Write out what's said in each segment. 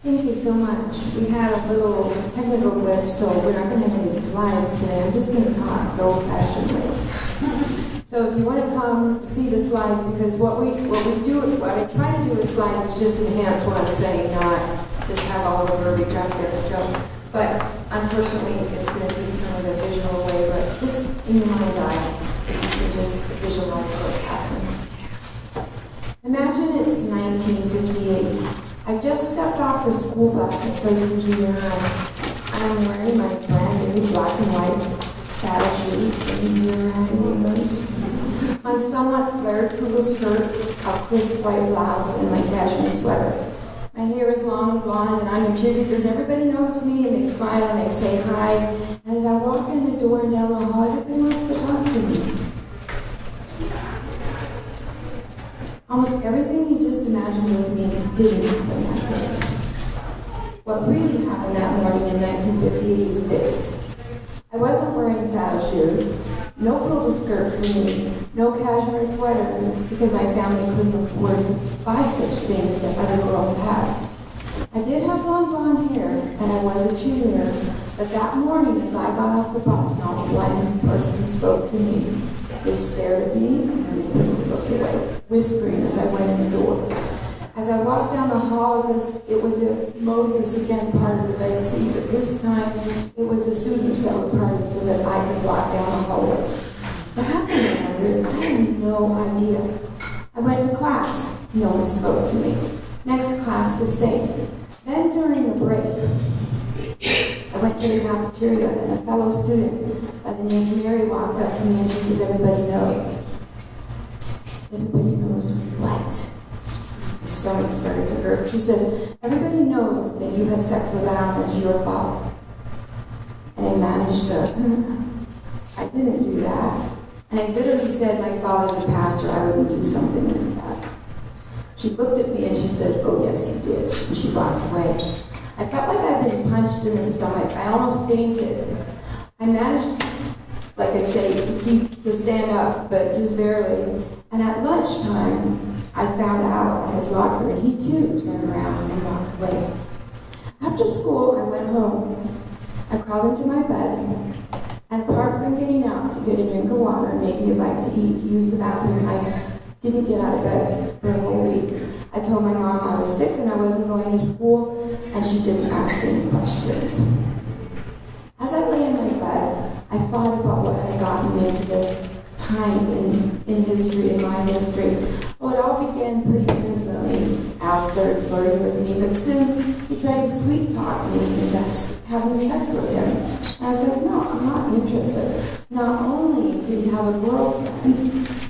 Thank you so much. We had a little technical glitch, so we're not going to have any slides today. I'm just going to talk the old-fashioned way. So if you want to come see the slides, because what I try to do with slides is just enhance what I'm saying, not just have all the verbiage out there. So, but unfortunately, it's going to take some of the visual away. But just in your mind's eye, if you can just visualize what's happening. Imagine it's 1958. I just stepped off the school bus at First and Junior High. I'm wearing my brand new black and white saddle shoes. Maybe you had any of those? My somewhat flared poodle skirt, a crisp white blouse, and my cashmere sweater. My hair is long and blonde, and I'm a cheerleader, and everybody knows me, and they smile and they say hi. And as I walk in the door and down the hall, everybody wants to talk to me. Almost everything you just imagined with me didn't happen that day. What really happened that morning in 1958 is this. I wasn't wearing saddle shoes, no poodle skirt for me, no cashmere sweater, because my family couldn't afford to buy such things that other girls had. I did have long blonde hair, and I was a cheerleader, but that morning as I got off the bus, not one person spoke to me. They stared at me, and then they would look away, whispering as I went in the door. As I walked down the halls, it was Moses again part of the Red Sea, but this time it was the students that were parting so that I could walk down the hallway. What happened, I wondered? I had no idea. I went to class. No one spoke to me. Next class, the same. Then during the break, I went to the cafeteria, and a fellow student by the name of Mary walked up to me, and she says, "Everybody knows." I said, "Everybody knows what?" My stomach started to hurt. She said, "Everybody knows that you had sex with Alan. It's your fault." And I managed to, I didn't do that. And I literally said, "My father's a pastor. I wouldn't do something like that." She looked at me and she said, "Oh, yes, you did." And she walked away. I felt like I'd been punched in the stomach. I almost fainted. I managed, like I say, to stand up, but just barely. And at lunchtime, I found out at his locker, and he too turned around and walked away. After school, I went home. I crawled into my bed, and apart from getting out to get a drink of water and maybe a bite to eat, to use the bathroom, I didn't get out of bed for a whole week. I told my mom I was sick and I wasn't going to school, and she didn't ask any questions. As I lay in my bed, I thought about what had gotten me to this time in history, in my history. Well, it all began pretty innocently. Al started flirting with me, but soon he tried to sweet talk me into having sex with him. And I said, "No, I'm not interested." Not only did he have a girlfriend,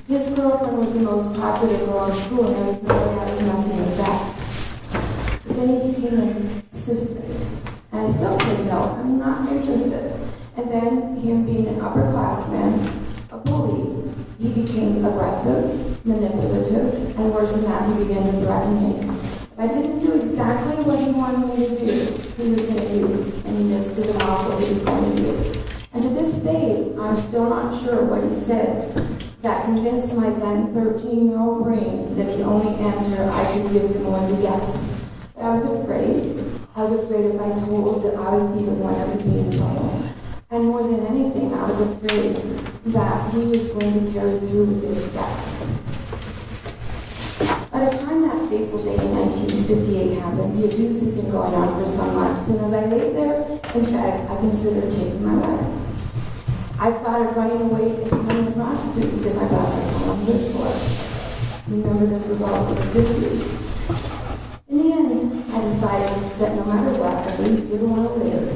his girlfriend was the most popular girl in school, and there was no way I was messing with that. But then he became insistent. And I still said, "No, I'm not interested." And then, him being an upperclassman, a bully, he became aggressive, manipulative, and worse than that, he began to threaten me. If I didn't do exactly what he wanted me to do, he was going to do, and he just did off what he was going to do. And to this day, I'm still not sure what he said that convinced my then 13-year-old brain that the only answer I could give him was a yes. But I was afraid. I was afraid if I told that I would be the one that would be in trouble. And more than anything, I was afraid that he was going to carry through with his threats. By the time that fateful day in 1958 happened, the abuse had been going on for some months, and as I lay there in bed, I considered taking my life. I thought of running away and becoming a prostitute because I thought that's all I lived for. Remember, this was also the 50s. In the end, I decided that no matter what, I really didn't want to live.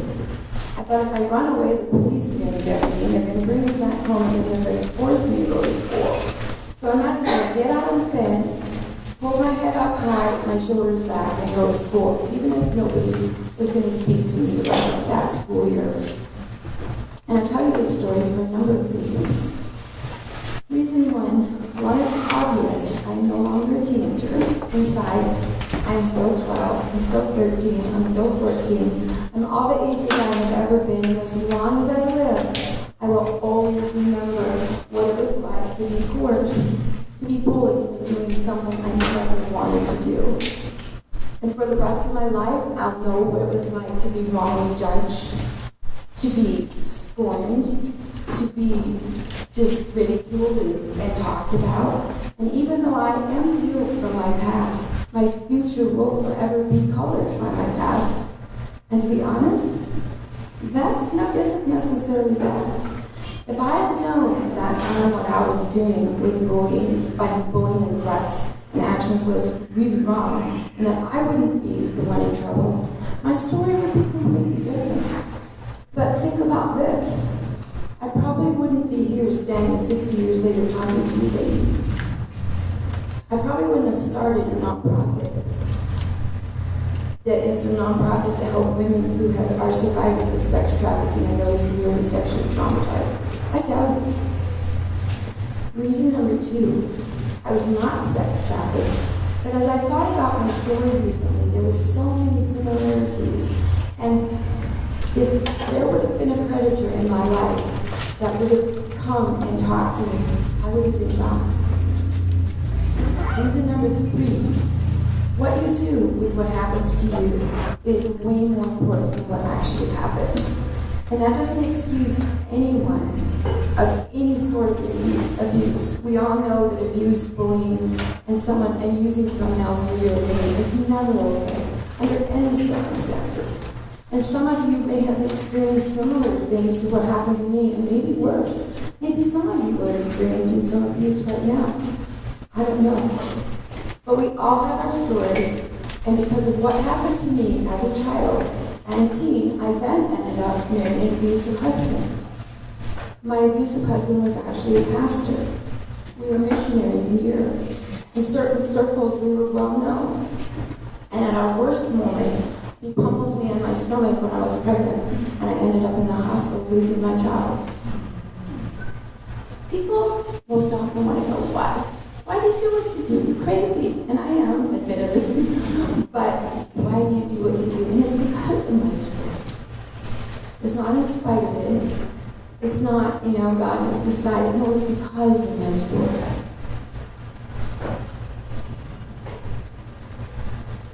I thought if I run away, the police are going to get me, and they're going to bring me back home, and they're going to force me to go to school. So I might as well get out of bed, hold my head up high, my shoulders back, and go to school, even if nobody was going to speak to me the rest of that school year. And I'll tell you this story for a number of reasons. Reason one was obvious. I'm no longer a teenager. Inside, I'm still 12, I'm still 13, I'm still 14. I'm all the ages I have ever been, and as long as I live, I will always remember what it was like to be coerced, to be bullied into doing something I never wanted to do. And for the rest of my life, I'll know what it was like to be wrongly judged, to be scorned, to be just ridiculed and talked about. And even though I am healed from my past, my future will forever be colored by my past. And to be honest, isn't necessarily bad. If I had known at that time what I was doing was bullying, by his bullying and threats and actions was really wrong, and that I wouldn't be the one in trouble, my story would be completely different. But think about this. I probably wouldn't be here standing 60 years later talking to you ladies. I probably wouldn't have started a nonprofit. That is a nonprofit to help women who are survivors of sex trafficking and those severely sexually traumatized. I doubt it. Reason number 2, I was not sex trafficked. But as I thought about my story recently, there were so many similarities. And if there would have been a predator in my life that would have come and talked to me, I would have been gone. Reason number 3, what you do with what happens to you is way more important than what actually happens. And that doesn't excuse anyone of any sort of abuse. We all know that abuse, bullying, and using someone else for your gain is never okay, under any circumstances. And some of you may have experienced similar things to what happened to me, and maybe worse. Maybe some of you are experiencing some abuse right now. I don't know. But we all have our story, and because of what happened to me as a child and a teen, I then ended up marrying an abusive husband. My abusive husband was actually a pastor. We were missionaries in Europe. In certain circles, we were well known. And at our worst moment, he pummeled me in my stomach when I was pregnant, and I ended up in the hospital losing my child. People most often want to know why. Why do you do what you do? You're crazy. And I am, admittedly. But why do you do what you do? And it's because of my story. It's not in spite of it. It's not, God just decided. No, it's because of my story.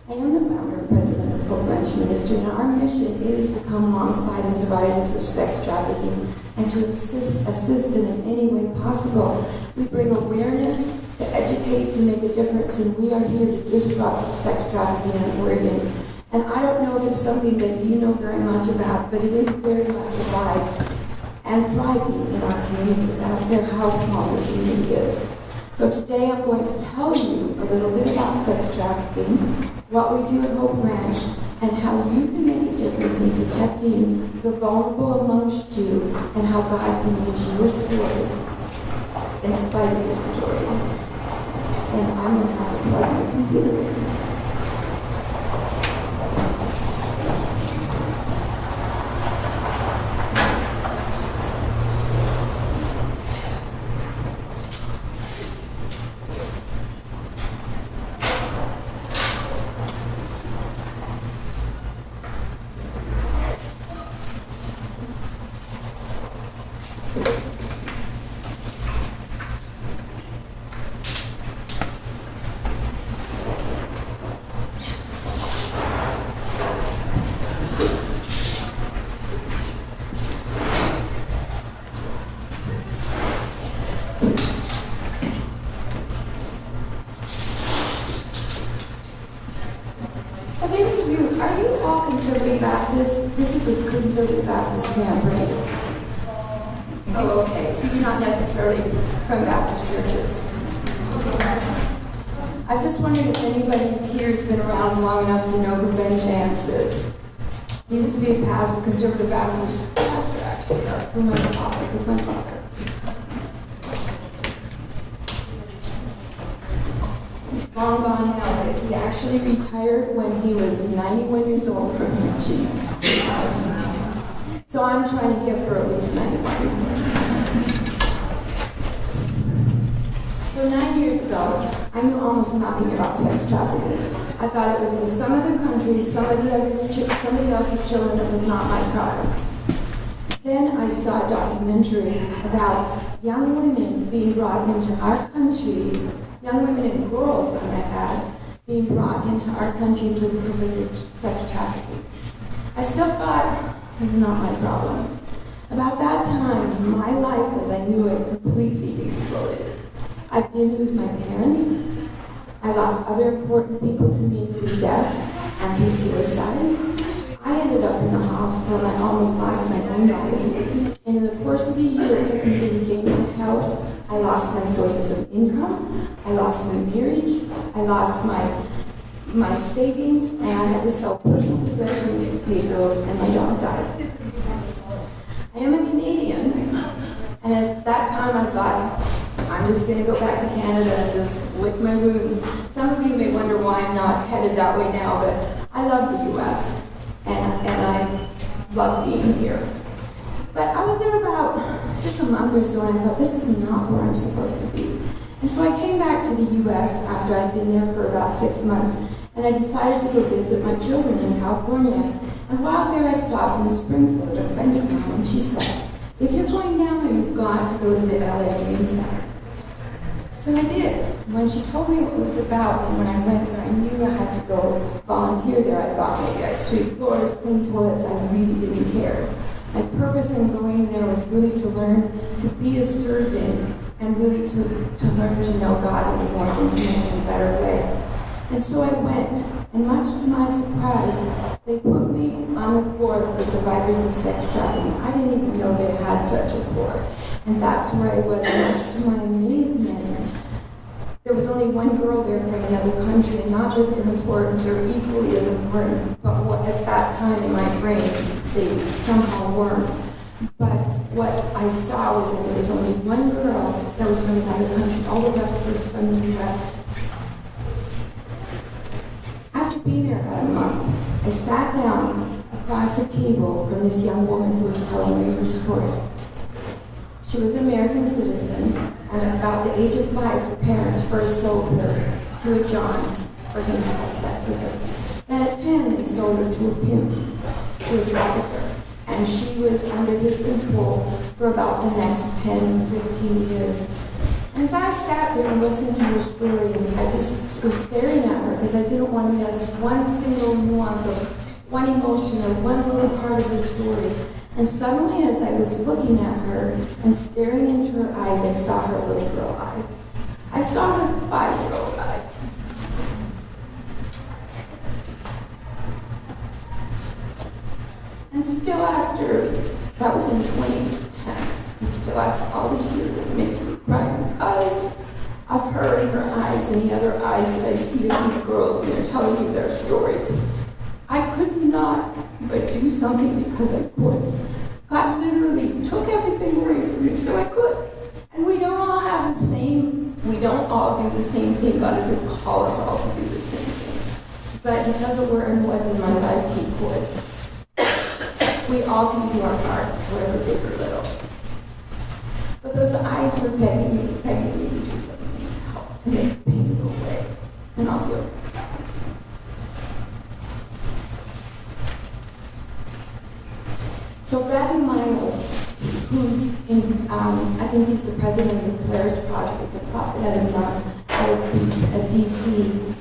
I am the founder and president of Hope Ranch Ministries, and our mission is to come alongside the survivors of sex trafficking and to assist them in any way possible. We bring awareness, to educate, to make a difference, and we are here to disrupt sex trafficking in Oregon. And I don't know if it's something that you know very much about, but it is very much alive and thriving in our communities. I don't care how small the community is. So today I'm going to tell you a little bit about sex trafficking, what we do at Hope Ranch, and how you can make a difference in protecting the vulnerable amongst you, and how God can use your story in spite of your story. And I'm going to have to plug my computer in. Are you all conservative Baptists? This is a conservative Baptist camp, right? Oh, okay. So you're not necessarily from Baptist churches. I just wondered if anybody here has been around long enough to know who Ben Janz is. He used to be a pastor, conservative Baptist pastor, actually. That's who my father was, my father. He's long gone now, but he actually retired when he was 91 years old from preaching. So I'm trying to get for at least 91. So 9 years ago, I knew almost nothing about sex trafficking. I thought it was in some other countries, somebody else's children. It was not my problem. Then I saw a documentary about young women being brought into our country, young women and girls that I had, being brought into our country for the purpose of sex trafficking. I still thought, it's not my problem. About that time, my life as I knew it completely exploded. I did lose my parents. I lost other important people to me through death and through suicide. I ended up in the hospital and I almost lost my own body. And in the course of the year, it took me to regain my health. I lost my sources of income. I lost my marriage. I lost my savings, and I had to sell personal possessions to pay bills, and my dog died. I am a Canadian, and at that time I thought, I'm just going to go back to Canada and just lick my wounds. Some of you may wonder why I'm not headed that way now, but I love the U.S., and I love being here. But I was there about just a month or so, and I thought, this is not where I'm supposed to be. And so I came back to the U.S. after I'd been there for about 6 months, and I decided to go visit my children in California. And while there, I stopped in Springfield, a friend of mine, and she said, if you're going down there, you've got to go to the LA Dream Center. So I did. When she told me what it was about, and when I went there, I knew I had to go volunteer there. I thought maybe I'd sweep floors, clean toilets. I really didn't care. My purpose in going there was really to learn to be a servant and really to learn to know God in a more intimate and better way. And so I went, and much to my surprise, they put me on the floor for survivors of sex trafficking. I didn't even know they had such a floor. And that's where I was, and much to my amazement. There was only one girl there from another country, and not that they're important, they're equally as important, but at that time in my brain, they somehow weren't. But what I saw was that there was only one girl that was from another country, all the rest were from the U.S. After being there about a month, I sat down across the table from this young woman who was telling me her story. She was an American citizen, and at about the age of 5, her parents first sold her to a John for him to have sex with her. Then at 10, they sold her to a pimp, to a trafficker, and she was under his control for about the next 10, 15 years. And as I sat there and listened to her story, and I just was staring at her because I didn't want to miss one single nuance of one emotion or one little part of her story. And suddenly, as I was looking at her and staring into her eyes, I saw her little girl eyes. I saw her 5-year-old eyes. And still after, that was in 2010, and still after all these years, it makes me cry because of her and her eyes and the other eyes that I see of these girls when they're telling you their stories. I could not but do something because I could. God literally took everything away from me so I could. And we don't all have the same, we don't all do the same thing. God doesn't call us all to do the same thing. But because of where I was in my life, He could. We all can do our parts, whatever big or little. But those eyes were begging me to do something to help, to make the pain go away. And I'll do it. So Rabbi Miles, who's in, I think he's the president of the Polaris Project, it's a prophet out of DC,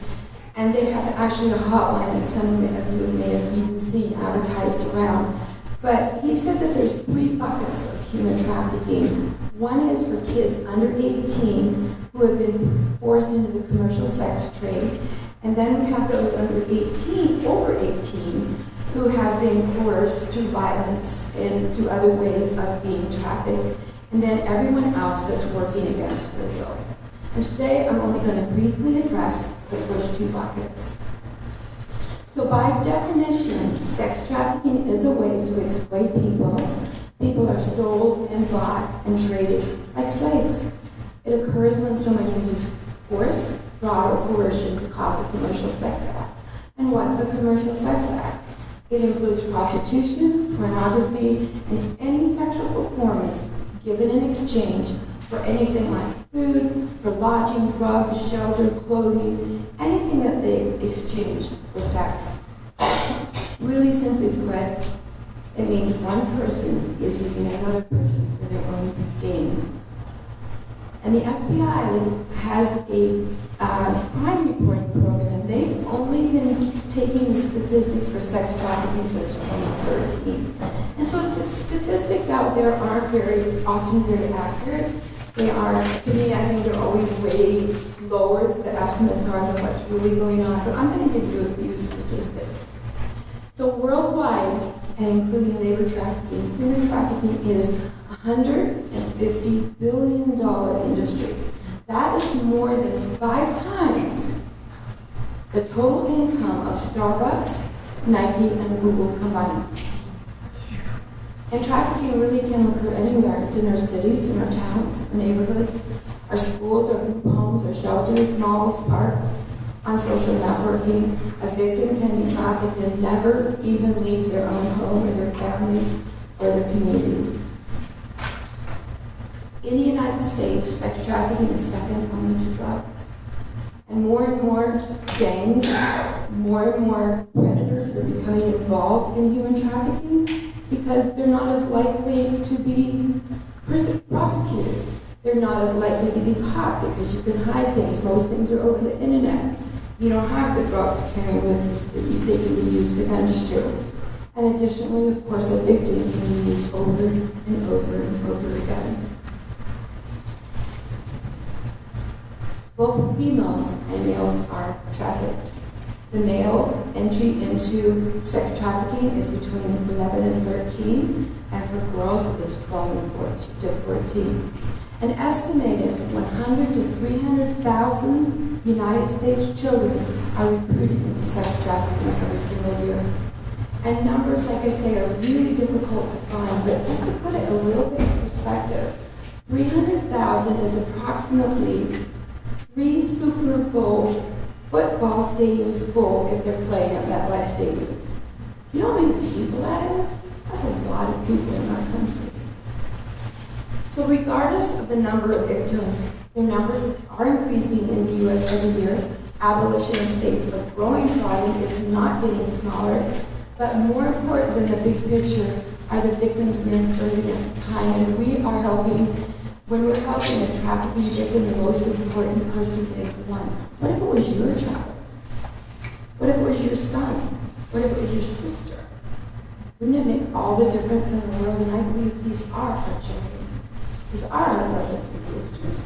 and they have actually a hotline that some of you may have even seen advertised around. But he said that there's 3 buckets of human trafficking. One is for kids under 18 who have been forced into the commercial sex trade, and then we have those under 18, over 18, who have been coerced through violence and through other ways of being trafficked, and then everyone else that's working against their will. And today I'm only going to briefly address the first 2 buckets. So by definition, sex trafficking is a way to exploit people. People are sold and bought and traded like slaves. It occurs when someone uses force, fraud, or coercion to cause a commercial sex act. And what's a commercial sex act? It includes prostitution, pornography, and any sexual performance given in exchange for anything like food, for lodging, drugs, shelter, clothing, anything that they exchange for sex. Really simply put, it means one person is using another person for their own gain. And the FBI has a crime reporting program, and they've only been taking the statistics for sex trafficking since 2013. And so the statistics out there aren't often very accurate. They are, to me, I think they're always way lower, the estimates are, than what's really going on. But I'm going to give you a few statistics. So worldwide, and including labor trafficking, human trafficking is a $150 billion industry. That is more than 5 times the total income of Starbucks, Nike, and Google combined. And trafficking really can occur anywhere. It's in our cities, in our towns, our neighborhoods, our schools, our group homes, our shelters, malls, parks, on social networking. A victim can be trafficked and never even leave their own home or their family or their community. In the United States, sex trafficking is second only to drugs. And more gangs, more and more predators are becoming involved in human trafficking because they're not as likely to be prosecuted. They're not as likely to be caught because you can hide things. Most things are over the internet. You don't have the drugs carrying with you. They can be used against you. And additionally, of course, a victim can be used over and over and over again. Both females and males are trafficked. The male entry into sex trafficking is between 11 and 13, and for girls it's 12 and 14. An estimated 100 to 300,000 United States children are recruited into sex trafficking every single year. And numbers, like I say, are really difficult to find, but just to put it a little bit in perspective, 300,000 is approximately 3 Super Bowl football stadiums full if they're playing at MetLife Stadium. You know how many people that is? That's a lot of people in our country. So regardless of the number of victims, their numbers are increasing in the U.S. every year. Abolitionists face a growing problem. It's not getting smaller. But more important than the big picture are the victims being served in time. And we are helping, when we're helping a trafficking victim, the most important person is the one. What if it was your child? What if it was your son? What if it was your sister? Wouldn't it make all the difference in the world? And I believe these are our children. These are our brothers and sisters.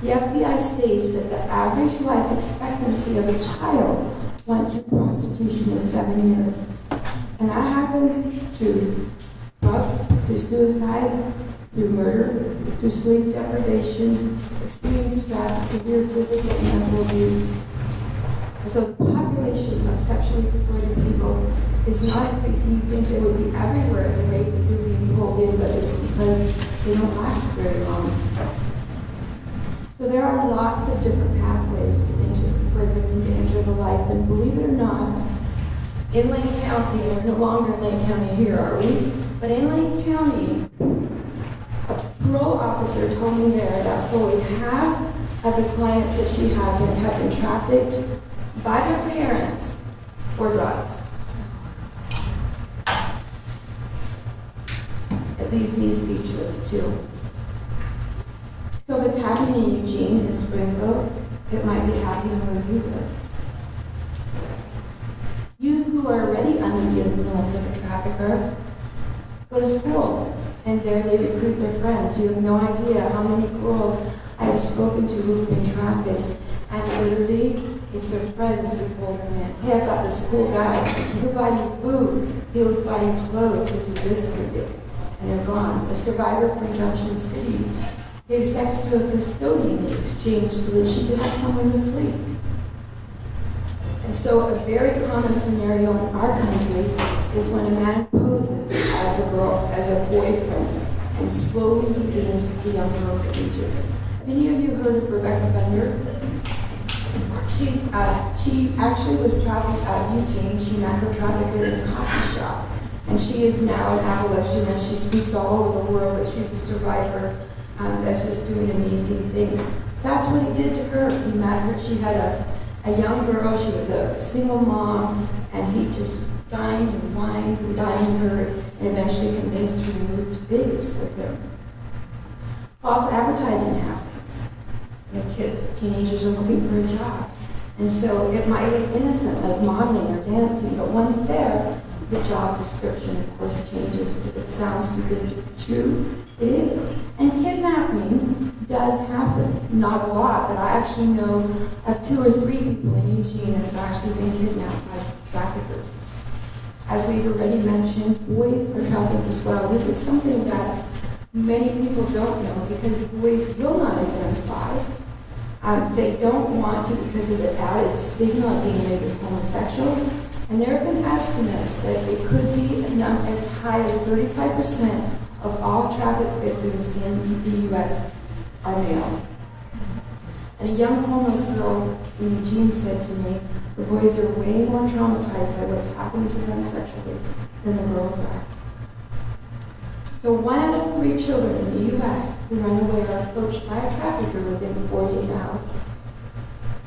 The FBI states that the average life expectancy of a child once in prostitution is 7 years. And that happens through drugs, through suicide, through murder, through sleep deprivation, extreme stress, severe physical and mental abuse. And so the population of sexually exploited people is not increasing. You think they would be everywhere at the rate that they're being pulled in, but it's because they don't last very long. So there are lots of different pathways for a victim to enter the life, and believe it or not, in Lane County, we're no longer in Lane County here, are we? But in Lane County, a parole officer told me there that fully half of the clients that she had have been trafficked by their parents for drugs. It leaves me speechless too. So if it's happening in Eugene, in Springfield, it might be happening where you live. Youth who are already under the influence of a trafficker go to school, and there they recruit their friends. You have no idea how many girls I have spoken to who have been trafficked, and literally, it's their friends who pull them in. Hey, I've got this cool guy. He'll buy you food. He'll buy you clothes. He'll do this for you. And they're gone. A survivor from Junction City gave sex to a custodian in exchange so that she could have somewhere to sleep. And so a very common scenario in our country is when a man poses as a girl, as a boyfriend, and slowly begins the young girl's allegiance. Have any of you heard of Rebecca Bender? She actually was trafficked out of Eugene. She met her trafficker in a coffee shop. And she is now an abolitionist, and she speaks all over the world, but she's a survivor that's just doing amazing things. That's what he did to her. He met her. She had a young girl. She was a single mom, and he just dined and wined and dined her, and eventually convinced her to move to Vegas with him. False advertising happens. Kids, teenagers are looking for a job. And so it might look innocent, like modeling or dancing, but once there, the job description, of course, changes. If it sounds too good to be true, it is. And kidnapping does happen. Not a lot, but I actually know of 2 or 3 people in Eugene that have actually been kidnapped by traffickers. As we've already mentioned, boys are trafficked as well. This is something that many people don't know because boys will not identify. They don't want to because of the added stigma of being maybe homosexual. And there have been estimates that it could be as high as 35% of all traffic victims in the U.S. are male. And a young homeless girl in Eugene said to me, the boys are way more traumatized by what's happening to them sexually than the girls are. So 1 out of 3 children in the U.S. who run away are approached by a trafficker within 48 hours.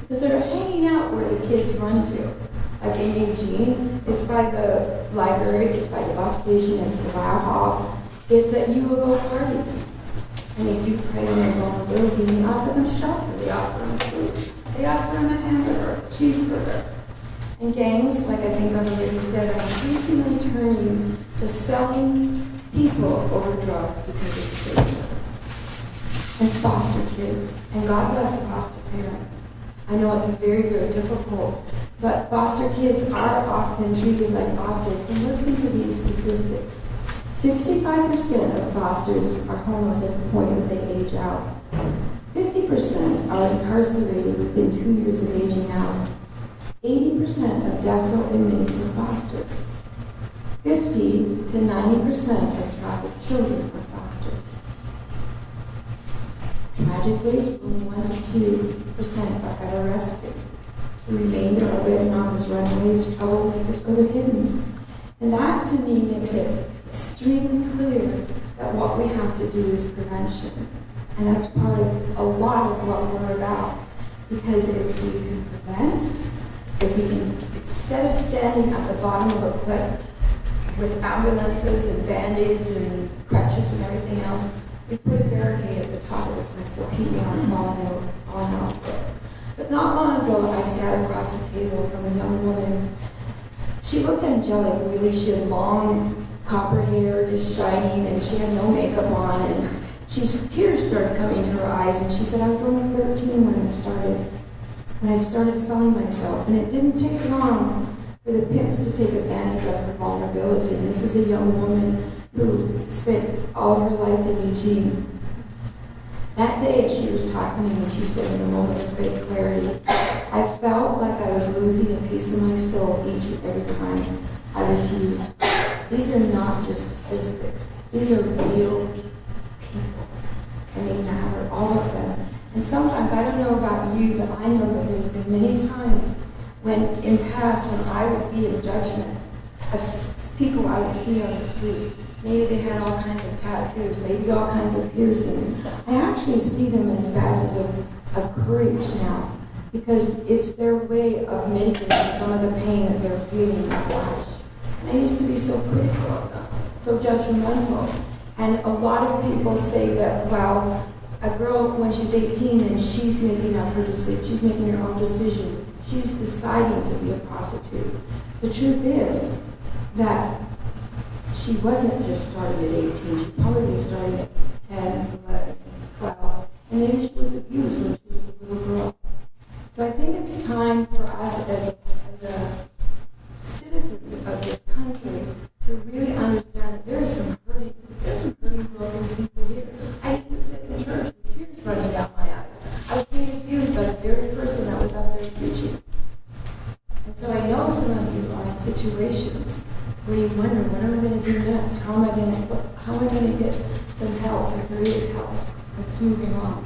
Because they're hanging out where the kids run to. Like in Eugene, it's by the library, it's by the bus station, it's the Wow Hall, it's at U of O parties. And they do prey on their vulnerability, and they offer them shelter, they offer them food, they offer them a hamburger, a cheeseburger. And gangs, like I think I've already said, are increasingly turning to selling people over drugs because it's safer. And foster kids, and God bless foster parents. I know it's very, very difficult, but foster kids are often treated like objects. And listen to these statistics. 65% of fosters are homeless at the point that they age out. 50% are incarcerated within 2 years of aging out. 80% of death row inmates are fosters. 50 to 90% of trafficked children are fosters. Tragically, only 1 to 2% are ever rescued. The remainder are written off as runaways, troublemakers, or they're hidden. And that, to me, makes it extremely clear that what we have to do is prevention. And that's part of a lot of what we're about. Because if we can prevent, if we can, instead of standing at the bottom of a cliff with ambulances and band-aids and crutches and everything else, we put a barricade at the top of the cliff so people aren't falling off it. But not long ago, I sat across the table from a young woman. She looked angelic, really. She had long copper hair, just shining, and she had no makeup on, and tears started coming to her eyes, and she said, I was only 13 when I started selling myself, and it didn't take long for the pimps to take advantage of her vulnerability. And this is a young woman who spent all of her life in Eugene. That day, she was talking to me, she said in a moment of great clarity, I felt like I was losing a piece of my soul each and every time I was used. These are not just statistics. These are real people. And they matter, all of them. And sometimes, I don't know about you, but I know that there's been many times when, in the past, when I would be in judgment of people I would see on the street. Maybe they had all kinds of tattoos, maybe all kinds of piercings. I actually see them as badges of courage now, because it's their way of mitigating some of the pain that they're feeling inside. And I used to be so critical of them, so judgmental. And a lot of people say that, well, a girl, when she's 18 and she's making up her decision, she's making her own decision, she's deciding to be a prostitute. The truth is that she wasn't just starting at 18, she probably started at 10, 11, 12, and maybe she was abused when she was a little girl. So I think it's time for us as citizens of this country to really understand that there's some hurting, broken people here. I used to sit in church with tears running down my eyes. I was being abused by the very person that was up there preaching. And so I know some of you are in situations where you wonder, what am I going to do next? How am I going to get some help if there is help? Let's moving on.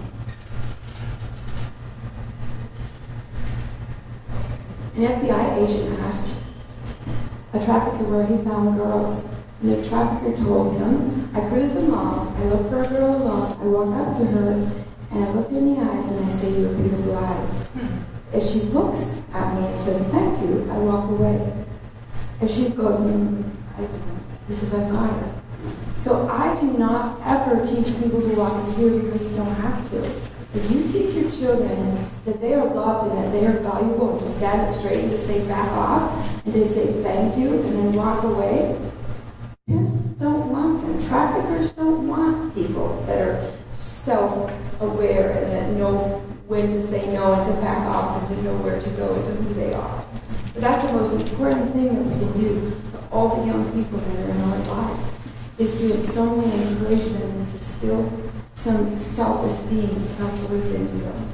An FBI agent asked a trafficker where he found girls, and the trafficker told him, I cruise the malls, I look for a girl alone, I walk up to her, and I look her in the eyes, and I say, you have beautiful eyes. If she looks at me and says, thank you, I walk away. If she goes, I don't. He says, I've got her. So I do not ever teach people to walk in fear because you don't have to. If you teach your children that they are loved and that they are valuable and to stand up straight and to say back off and to say thank you and then walk away, pimps don't want them. Traffickers don't want people that are self-aware and that know when to say no and to back off and to know where to go and who they are. But that's the most important thing that we can do for all the young people that are in our lives, is to in some way encourage them and to instill some self-esteem, self-worth into them.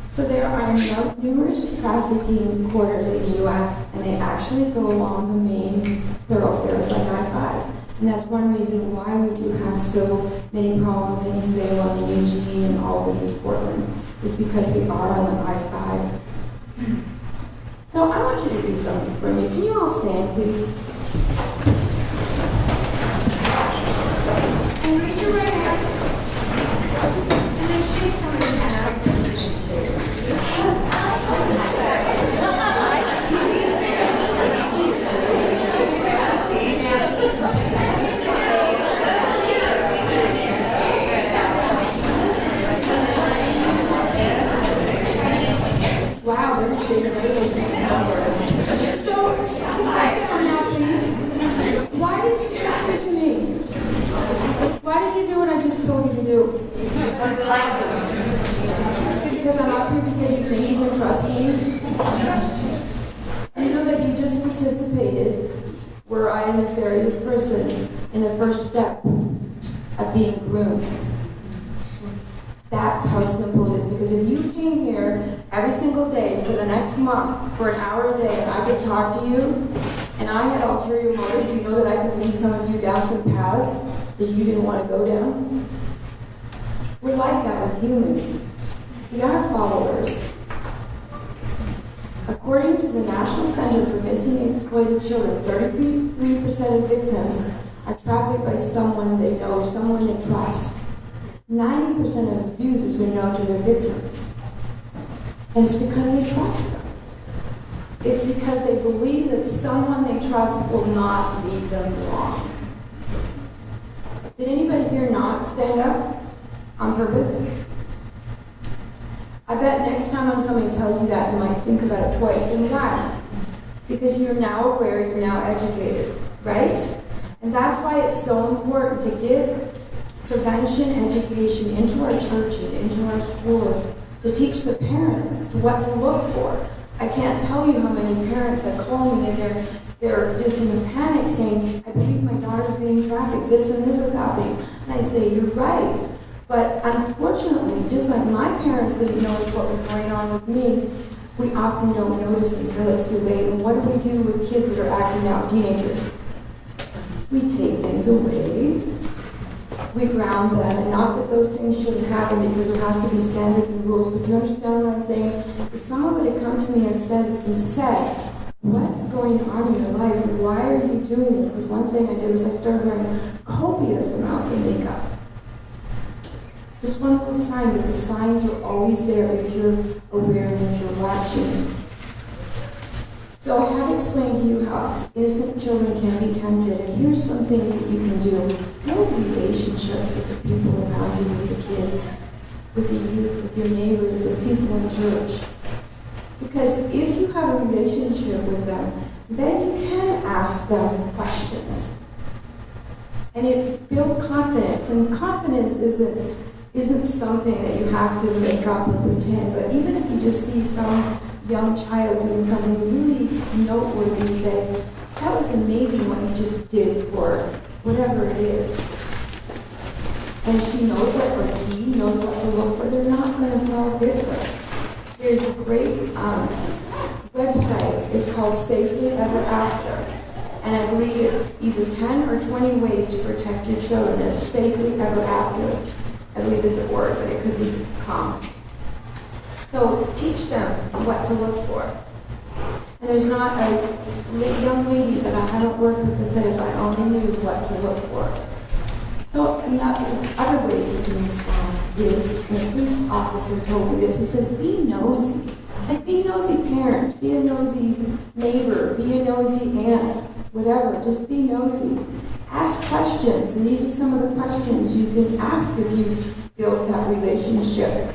So there are numerous trafficking corridors in the U.S., and they actually go along the main thoroughfares like I-5. And that's one reason why we do have so many problems in Salem and Eugene and Albany and Portland, is because we are on the I-5. So I want you to do something for me. Can you all stand, please? And raise your right hand. And then shake somebody's hand. Wow, they're shaking everything. So, sit back down now, please. Why did you listen to me? Why did you do what I just told you to do? Because I'm up here because you think you can trust me? You know that you just participated, were I a nefarious person, in the first step of being groomed. That's how simple it is. Because if you came here every single day for the next month for an hour a day and I could talk to you and I had ulterior motives, do you know that I could lead some of you down some paths that you didn't want to go down? We're like that with humans. We are followers. According to the National Center for Missing and Exploited Children, 33% of victims are trafficked by someone they know, someone they trust. 90% of abusers are known to their victims. And it's because they trust them. It's because they believe that someone they trust will not lead them wrong. Did anybody here not stand up on purpose? I bet next time when somebody tells you that, you might think about it twice. And why? Because you're now aware, you're now educated, right? And that's why it's so important to give prevention education into our churches, into our schools, to teach the parents what to look for. I can't tell you how many parents that call me and they're just in a panic saying, I believe my daughter's being trafficked, this and this is happening. And I say, you're right. But unfortunately, just like my parents didn't notice what was going on with me, we often don't notice until it's too late. And what do we do with kids that are acting out, teenagers? We take things away. We ground them, and not that those things shouldn't happen because there has to be standards and rules, but do you understand what I'm saying? If someone would have come to me and said, what's going on in your life? Why are you doing this? Because one thing I did was I started wearing copious amounts of makeup. Just one little sign, but the signs are always there if you're aware and if you're watching. So I have explained to you how innocent children can be tempted, and here's some things that you can do. Build relationships with the people around you, with the kids, with the youth, with your neighbors, with people in church. Because if you have a relationship with them, then you can ask them questions. And it builds confidence, and confidence isn't something that you have to make up or pretend, but even if you just see some young child doing something really noteworthy, say, that was amazing what you just did, or whatever it is. And she knows what, or he knows what to look for, they're not going to fall victim. There's a great website, it's called Safely Ever After. And I believe it's either 10 or 20 ways to protect your children. It's Safely Ever After. I believe it's a word, but it could be calm. So teach them what to look for. And there's not a young lady that I haven't worked with that said if I only knew what to look for. So other ways you can respond is, and a police officer told me this, he says, be nosy. Like, be nosy parents, be a nosy neighbor, be a nosy aunt, whatever, just be nosy. Ask questions, and these are some of the questions you can ask if you build that relationship.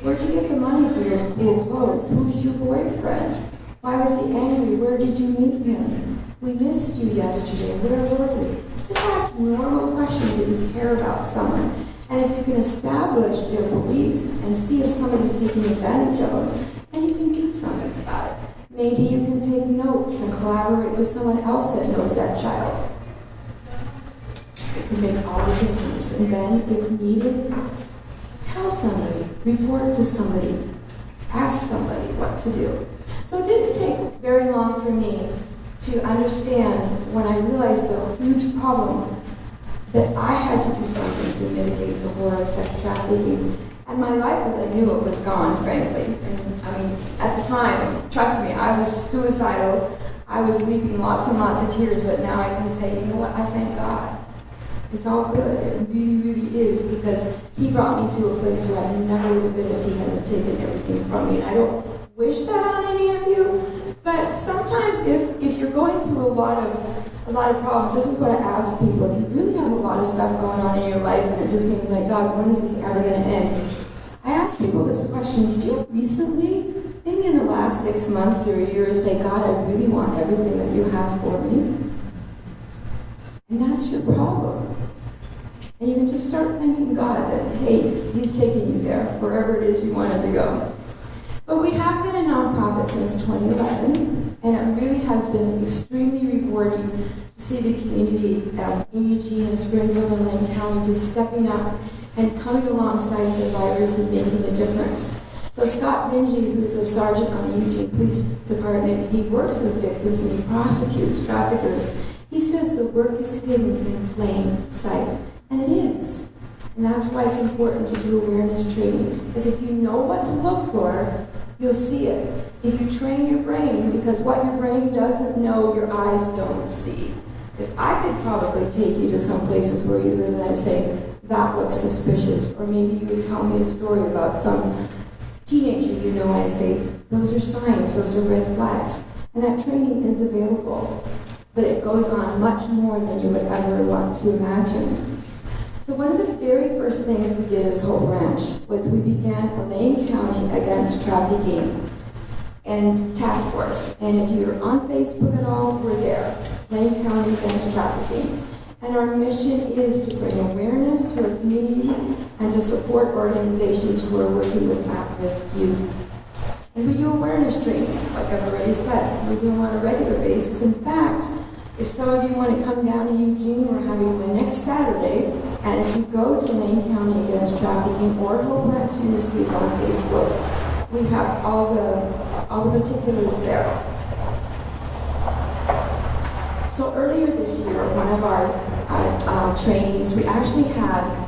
Where'd you get the money for your school clothes? Who's your boyfriend? Why was he angry? Where did you meet him? We missed you yesterday. Where were we? Just ask normal questions if you care about someone. And if you can establish their beliefs and see if somebody's taking advantage of them, then you can do something about it. Maybe you can take notes and collaborate with someone else that knows that child. It can make all the difference. And then, if needed, tell somebody, report to somebody, ask somebody what to do. So it didn't take very long for me to understand when I realized the huge problem that I had to do something to mitigate the horror of sex trafficking. And my life as I knew it was gone, frankly. And I mean, at the time, trust me, I was suicidal. I was weeping lots and lots of tears, but now I can say, you know what, I thank God. It's all good. It really, really is, because he brought me to a place where I never would have been if he hadn't taken everything from me. And I don't wish that on any of you, but sometimes if you're going through a lot of problems, this is what I ask people. If you really have a lot of stuff going on in your life and it just seems like, God, when is this ever going to end? I ask people this question: did you recently, maybe in the last 6 months or a year, say, God, I really want everything that you have for me? And that's your problem. And you can just start thanking God that, hey, he's taking you there, wherever it is you wanted to go. But we have been a nonprofit since 2011, and it really has been extremely rewarding to see the community in Eugene and Springfield and Lane County just stepping up and coming alongside survivors and making a difference. So Scott Mingy, who's a sergeant on the Eugene Police Department, he works with victims and he prosecutes traffickers. He says the work is hidden in plain sight. And it is. And that's why it's important to do awareness training. Because if you know what to look for, you'll see it. If you train your brain, because what your brain doesn't know, your eyes don't see. Because I could probably take you to some places where you live and I'd say, that looks suspicious. Or maybe you would tell me a story about some teenager you know, and I say, those are signs, those are red flags. And that training is available. But it goes on much more than you would ever want to imagine. So one of the very first things we did as Hope Ranch was we began a Lane County Against Trafficking and task force. And if you're on Facebook at all, we're there. Lane County Against Trafficking. And our mission is to bring awareness to our community and to support organizations who are working with at-risk youth. And we do awareness trainings, like I've already said. We do them on a regular basis. In fact, if some of you want to come down to Eugene, we're having one next Saturday. And if you go to Lane County Against Trafficking or Hope Ranch Ministries on Facebook, we have all the particulars there. So earlier this year, one of our trainings, we actually had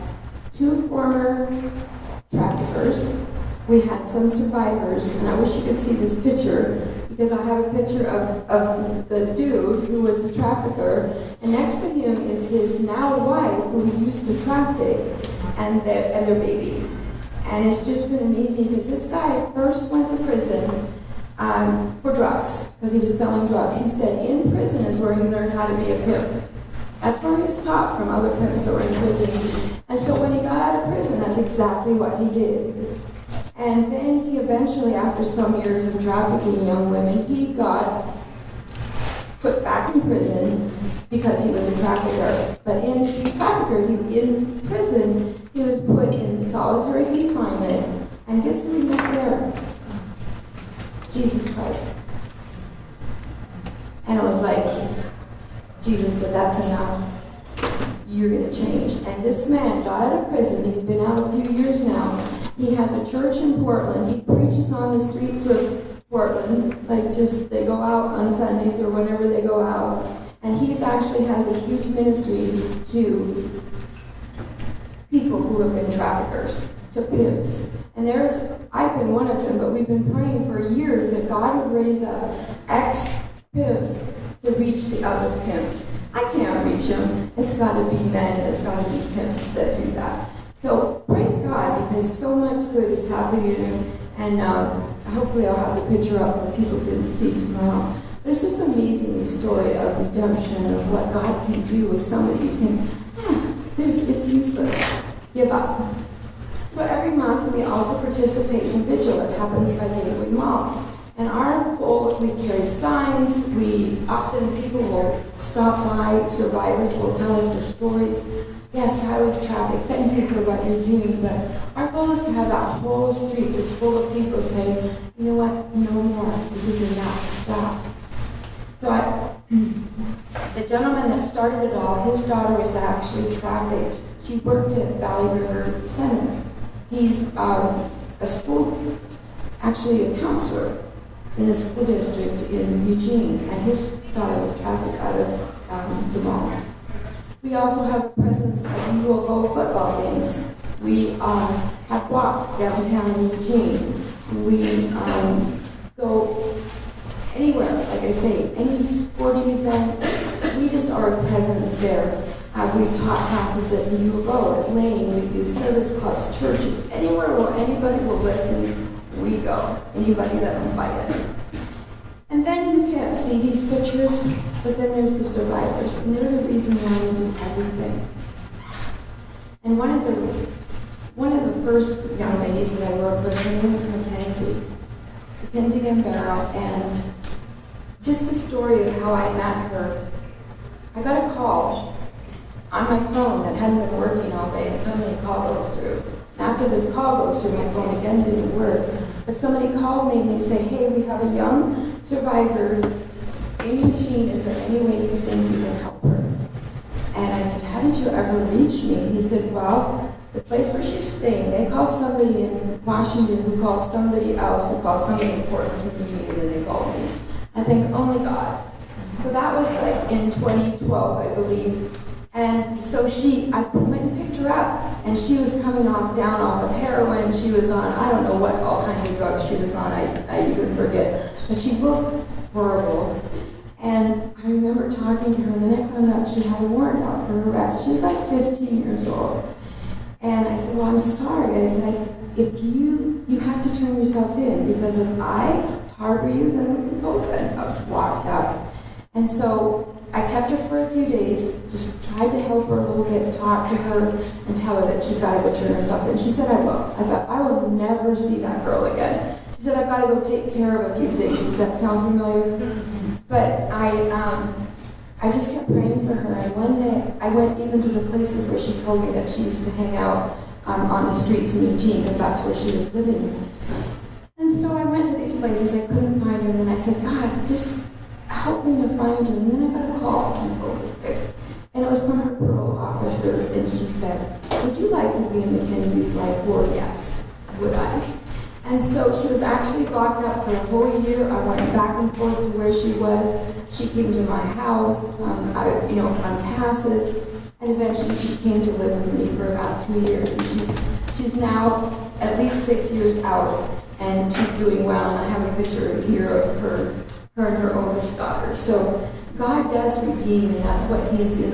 2 former traffickers. We had some survivors, and I wish you could see this picture, because I have a picture of the dude who was the trafficker, and next to him is his now wife, who he used to traffic, and their baby. And it's just been amazing, because this guy first went to prison for drugs, because he was selling drugs. He said in prison is where he learned how to be a pimp. That's where he was taught from other pimps that were in prison. And so when he got out of prison, that's exactly what he did. And then he eventually, after some years of trafficking young women, he got put back in prison because he was a trafficker. But in prison, he was put in solitary confinement. And guess who he met there? Jesus Christ. And it was like, Jesus said, that's enough. You're going to change. And this man got out of prison. He's been out a few years now. He has a church in Portland. He preaches on the streets of Portland. Like, just, they go out on Sundays or whenever they go out. And he's actually has a huge ministry to people who have been traffickers, to pimps. And I've been one of them, but we've been praying for years that God would raise up ex-pimps to reach the other pimps. I can't reach them. It's got to be men, and it's got to be pimps that do that. So praise God, because so much good is happening, and hopefully I'll have the picture up where people can see tomorrow. But it's just an amazing story of redemption, of what God can do with somebody you think, it's useless. Give up. So every month we also participate in vigil. It happens by the Gateway Mall. And our goal, we carry signs. People will stop by. Survivors will tell us their stories. Yes, I was trafficked. Thank you for what you're doing. But our goal is to have that whole street just full of people saying, you know what, no more. This is enough. Stop. So the gentleman that started it all, his daughter was actually trafficked. She worked at Valley River Center. He's a counselor in a school district in Eugene, and his daughter was trafficked out of the mall. We also have a presence at UofO football games. We have walks downtown in Eugene. We go anywhere, like I say, any sporting events. We just are a presence there. We've taught classes at the UofO, at Lane. We do service clubs, churches, anywhere where anybody will listen, we go. Anybody that will invite us. And then you can't see these pictures, but then there's the survivors, and they're the reason why we do everything. And one of the first young ladies that I worked with, her name was Mackenzie Gambaro, and just the story of how I met her. I got a call on my phone that hadn't been working all day, and suddenly a call goes through. And after this call goes through, my phone again didn't work. But somebody called me and they say, hey, we have a young survivor in Eugene. Is there any way you think you can help her? And I said, haven't you ever reached me? And he said, well, the place where she's staying, they called somebody in Washington who called somebody else who called somebody important to the meeting, and they called me. I think, only God. So that was like in 2012, I believe. And so I went and picked her up, and she was coming down off of heroin. She was on, I don't know what all kinds of drugs she was on, I even forget. But she looked horrible. And I remember talking to her, and then I found out she had a warrant out for arrest. She was like 15 years old. And I said, well, I'm sorry. I said, if you have to turn yourself in, because if I harbor you, then we both end up locked up. And so I kept her for a few days, just tried to help her a little bit, talk to her, and tell her that she's got to go turn herself in. She said, I will. I thought, I will never see that girl again. She said, I've got to go take care of a few things. Does that sound familiar? Mm-hmm. But I just kept praying for her, and one day I went even to the places where she told me that she used to hang out on the streets in Eugene, because that's where she was living. And so I went to these places, I couldn't find her, and then I said, God, just help me to find her. And then I got a call from Focus Fix, and it was from her parole officer, and she said, would you like to be in Mackenzie's life? Well, yes, would I? And so she was actually locked up for a whole year. I went back and forth to where she was. She came to my house, on passes, and eventually she came to live with me for about 2 years. And she's now at least 6 years out, and she's doing well. And I have a picture here of her and her oldest daughter. So God does redeem, and that's what He's in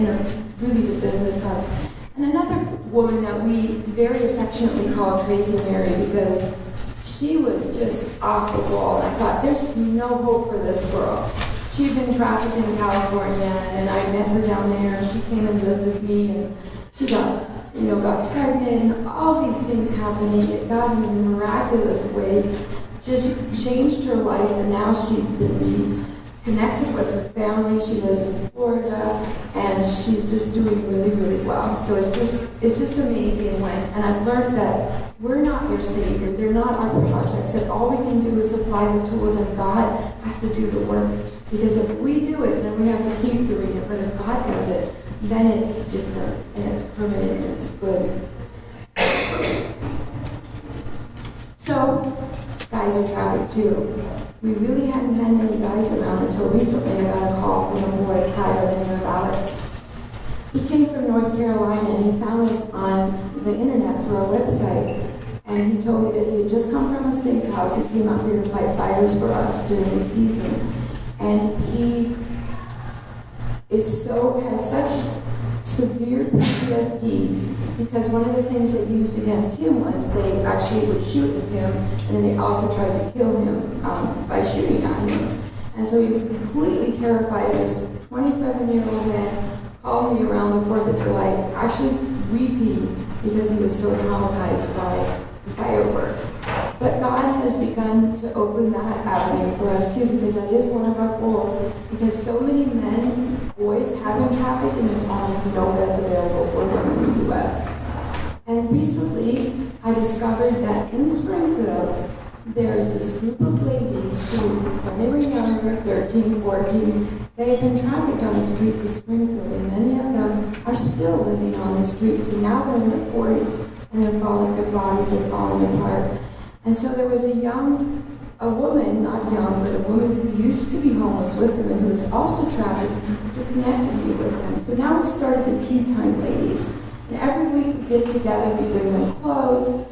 the business of. And another woman that we very affectionately call Crazy Mary, because she was just off the wall. I thought, there's no hope for this girl. She'd been trafficked in California, and I met her down there. She came and lived with me, and she got pregnant, and all these things happening. It got in a miraculous way, just changed her life, and now she's been reconnected with her family. She lives in Florida, and she's just doing really, really well. So it's just amazing and I've learned that we're not your Savior. They're not our projects, and all we can do is supply the tools, and God has to do the work. Because if we do it, then we have to keep doing it. But if God does it, then it's different, and it's permanent, and it's good. So, guys are trafficked too. We really hadn't had many guys around until recently. I got a call from a boy by the name of Alex. He came from North Carolina, and he found us on the internet through our website. And he told me that he had just come from a safe house. He came out here to fight fires for us during the season. And he has such severe PTSD, because one of the things they used against him was they actually would shoot at him, and then they also tried to kill him by shooting at him. And so he was completely terrified. This 27-year-old man called me around the 4th of July, actually weeping because he was so traumatized by the fireworks. But God has begun to open that avenue for us too, because that is one of our goals. Because so many men, boys have been trafficked, and there's almost no beds available for them in the U.S. And recently, I discovered that in Springfield, there's this group of ladies who, when they were younger, 13, 14, they had been trafficked on the streets of Springfield, and many of them are still living on the streets, and now they're in their 40s, and their bodies are falling apart. And so there was a woman, not young, but a woman who used to be homeless with them and who was also trafficked, who connected me with them. So now we've started the Tea Time Ladies. And every week we get together, we bring them clothes.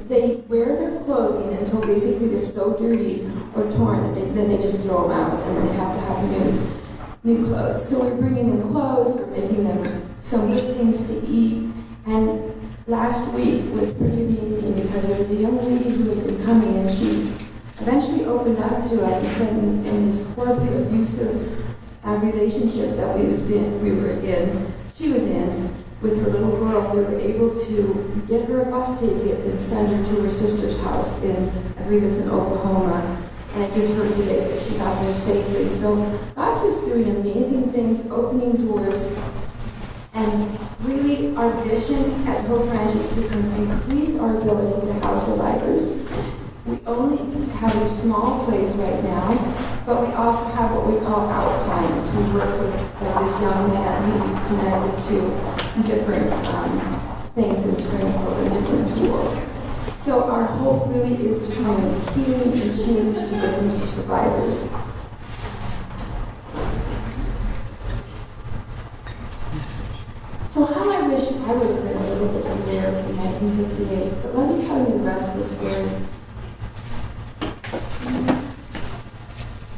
They wear their clothing until basically they're so dirty or torn, then they just throw them out, and then they have to have new clothes. So we're bringing them clothes, we're making them some good things to eat. And last week was pretty amazing, because there was a young lady who had been coming, and she eventually opened up to us and said, in this horribly abusive relationship that we were in, she was in, with her little girl, we were able to get her a bus ticket and send her to her sister's house I believe it's in Oklahoma. And I just heard today that she got there safely. So God's just doing amazing things, opening doors. And really, our vision at Hope Ranch is to increase our ability to house survivors. We only have a small place right now, but we also have what we call our clients. We work with this young man who connected to different things in Springfield and different tools. So our hope really is to bring healing and change to victims and survivors. So how I wish I would have been a little bit aware in 1958, but let me tell you the rest of the story.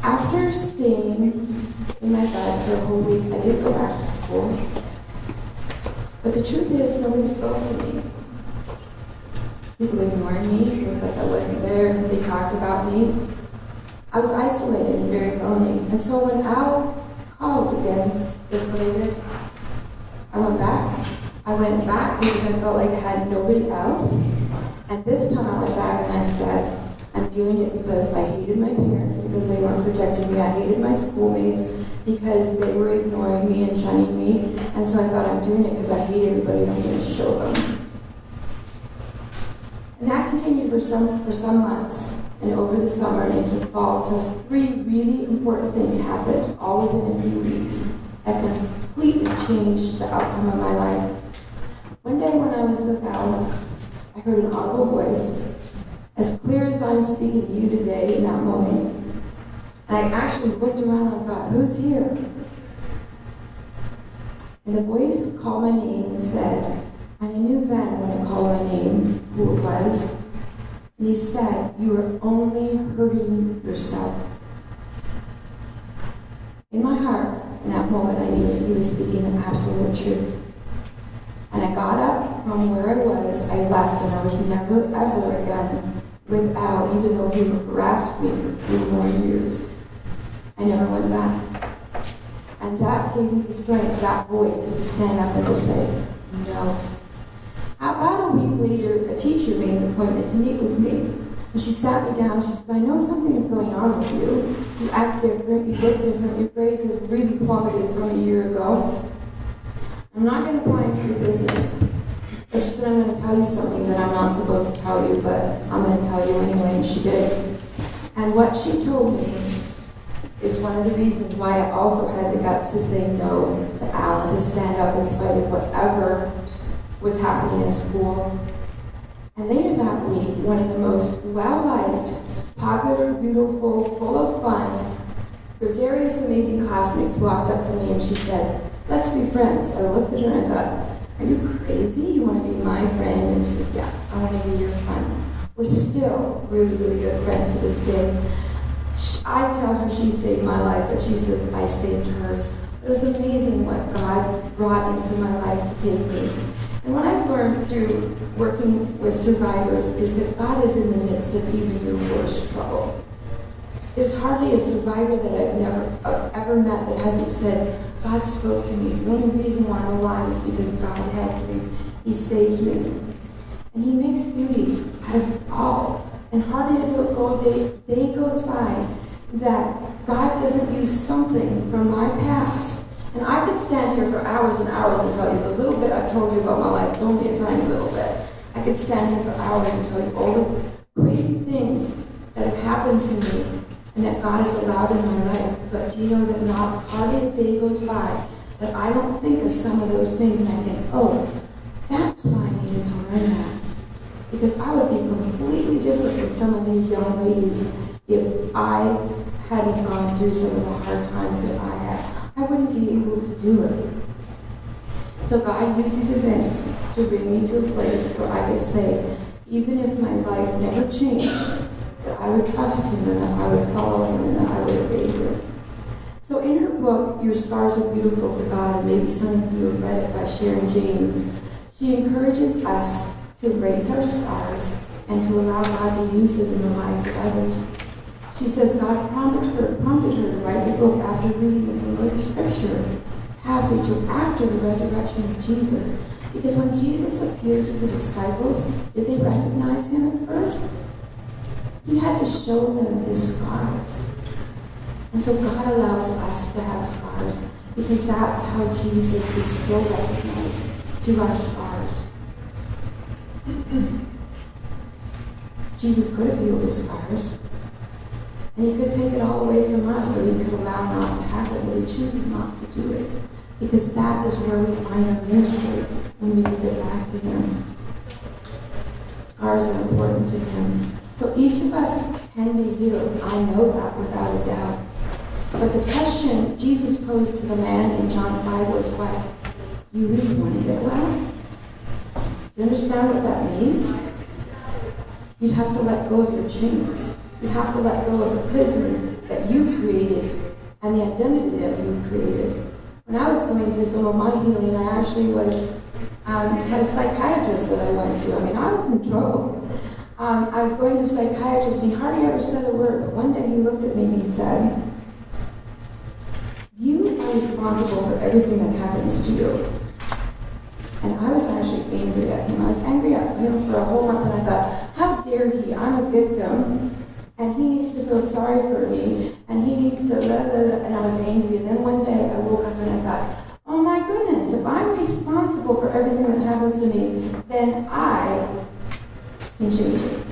After staying in my bed for a whole week, I did go back to school. But the truth is, nobody spoke to me. People ignored me. It was like I wasn't there. They talked about me. I was isolated and very lonely. And so when Al called again, guess what I did? I went back. I went back because I felt like I had nobody else. And this time I went back and I said, I'm doing it because I hated my parents, because they weren't protecting me. I hated my schoolmates because they were ignoring me and shunning me. And so I thought, I'm doing it because I hate everybody and I'm going to show them. And that continued for some months, and over the summer and into the fall, until 3 really important things happened, all within a few weeks, that completely changed the outcome of my life. One day when I was with Al, I heard an audible voice, as clear as I'm speaking to you today in that moment. And I actually looked around and thought, who's here? And the voice called my name and said, and I knew then when it called my name who it was. And he said, you are only hurting yourself. In my heart, in that moment, I knew that he was speaking the absolute truth. And I got up from where I was, I left, and I was never, ever again with Al, even though he harassed me for 3 more years. I never went back. And that gave me the strength, that voice, to stand up and to say, no. About a week later, a teacher made an appointment to meet with me. And she sat me down, she said, I know something is going on with you. You act different, you look different, your grades have really plummeted from a year ago. I'm not going to pry into your business. But she said, I'm going to tell you something that I'm not supposed to tell you, but I'm going to tell you anyway, and she did. And what she told me is one of the reasons why I also had the guts to say no to Al and to stand up in spite of whatever was happening in school. And later that week, one of the most well-liked, popular, beautiful, full of fun, gregarious, amazing classmates walked up to me and she said, let's be friends. I looked at her and I thought, are you crazy? You want to be my friend? And she said, yeah, I want to be your friend. We're still really, really good friends to this day. I tell her she saved my life, but she says I saved hers. It was amazing what God brought into my life to take me. And what I've learned through working with survivors is that God is in the midst of even your worst trouble. There's hardly a survivor that I've ever met that hasn't said, God spoke to me. The only reason why I'm alive is because God helped me. He saved me. And He makes beauty out of it all. And hardly a day goes by that God doesn't use something from my past. And I could stand here for hours and hours and tell you the little bit I've told you about my life. It's only a tiny little bit. I could stand here for hours and tell you all the crazy things that have happened to me and that God has allowed in my life. But you know that not hardly a day goes by that I don't think of some of those things and I think, oh, that's why I needed to learn that. Because I would be completely different with some of these young ladies if I hadn't gone through some of the hard times that I had. I wouldn't be able to do it. So God used these events to bring me to a place where I could say, even if my life never changed, that I would trust Him and that I would follow Him and that I would obey Him. So in her book, Your Scars Are Beautiful to God, and maybe some of you have read it by Sharon Janz, she encourages us to embrace our scars and to allow God to use them in the lives of others. She says God prompted her to write the book after reading the familiar scripture passage after the resurrection of Jesus. Because when Jesus appeared to the disciples, did they recognize Him at first? He had to show them His scars. And so God allows us to have scars because that's how Jesus is still recognized, through our scars. Jesus could have healed His scars. And He could take it all away from us, or He could allow not to happen, but He chooses not to do it. Because that is where we find our ministry when we give it back to Him. Scars are important to Him. So each of us can be healed. I know that without a doubt. But the question Jesus posed to the man in John 5 was what? You really want to get well? Do you understand what that means? You'd have to let go of your chains. You have to let go of the prison that you've created and the identity that you've created. When I was going through some of my healing, I actually had a psychiatrist that I went to. I mean, I was in trouble. I was going to a psychiatrist, and he hardly ever said a word, but one day he looked at me and he said, you are responsible for everything that happens to you. And I was actually angry at him. I was angry at him for a whole month, and I thought, how dare he? I'm a victim. And he needs to feel sorry for me, and he needs to, and I was angry. And then one day I woke up and I thought, oh my goodness, if I'm responsible for everything that happens to me, then I can change it.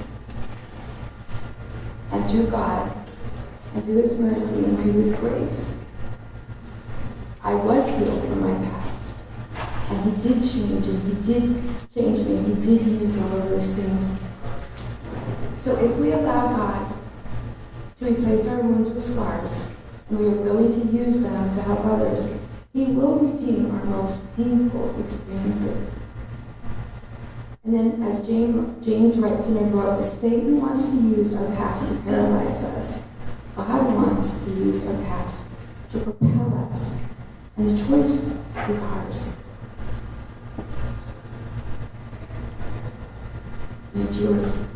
And through God, and through His mercy, and through His grace, I was healed from my past. And He did change, and He did change me, and He did use all of those things. So if we allow God to replace our wounds with scars, and we are willing to use them to help others, He will redeem our most painful experiences. And then, as James writes in her book, Satan wants to use our past to paralyze us. God wants to use our past to propel us. And the choice is ours. And it's yours.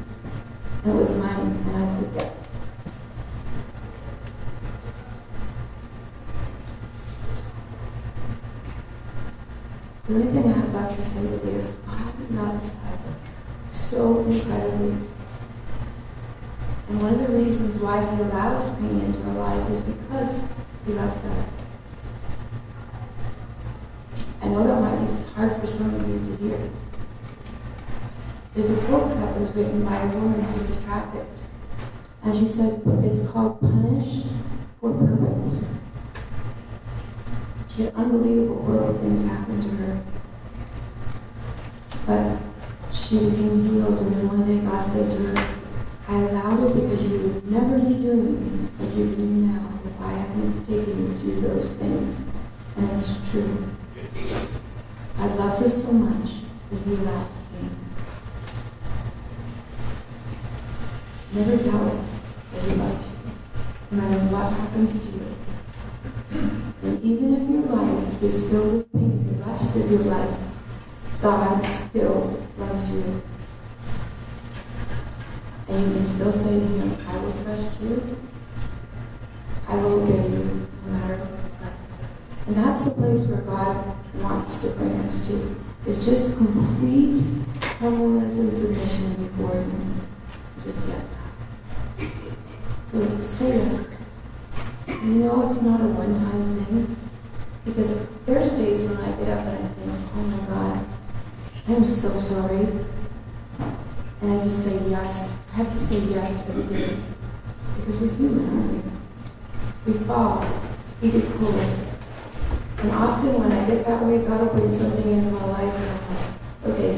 And it was mine, and I said yes. The only thing I have left to say today is God loves us so incredibly. And one of the reasons why He allows pain into our lives is because He loves us. I know that might be hard for some of you to hear. There's a book that was written by a woman who was trafficked. And she said it's called Punished for Purpose. She had unbelievable, horrible things happen to her. But she became healed, and then one day God said to her, I allowed it because you would never be doing what you're doing now if I hadn't taken you through those things. And it's true. God loves us so much that He allows pain. Never doubt that He loves you, no matter what happens to you. And even if your life is filled with pain the rest of your life, God still loves you. And you can still say to him, I will trust you. I will obey you no matter what. And that's the place where God wants to bring us to. It's just complete humbleness and submission before him. Just yes. So say yes. You know it's not a one-time thing. Because there's days when I get up and I think, oh my God, I am so sorry. And I just say yes. I have to say yes every day. Because we're human, aren't we? We fall. We get cold. And often when I get that way, God will bring something into my life and I'm like, okay,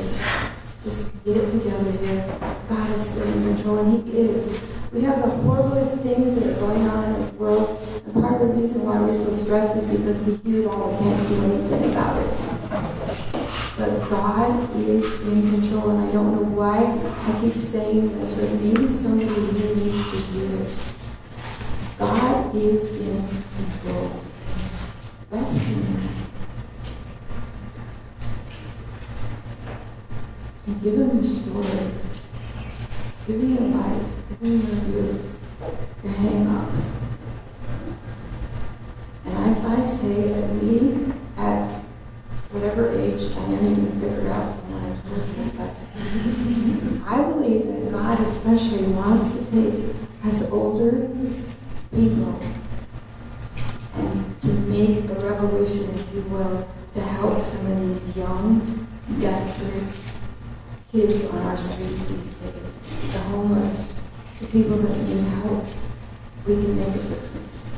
just get it together here. God is still in control, and he is. We have the horriblest things that are going on in this world, and part of the reason why we're so stressed is because we hear it all and can't do anything about it. But God is in control, and I don't know why I keep saying this, but maybe somebody here needs to hear it. God is in control. Rest in him. And give him your story. Give him your life. Give him your views. Your hang-ups. And if I say that me, at whatever age I am, you can figure out when I told you, but I believe that God especially wants to take us older people and to make a revolution, if you will, to help some of these young, desperate kids on our streets these days, the homeless, the people that need help. We can make a difference.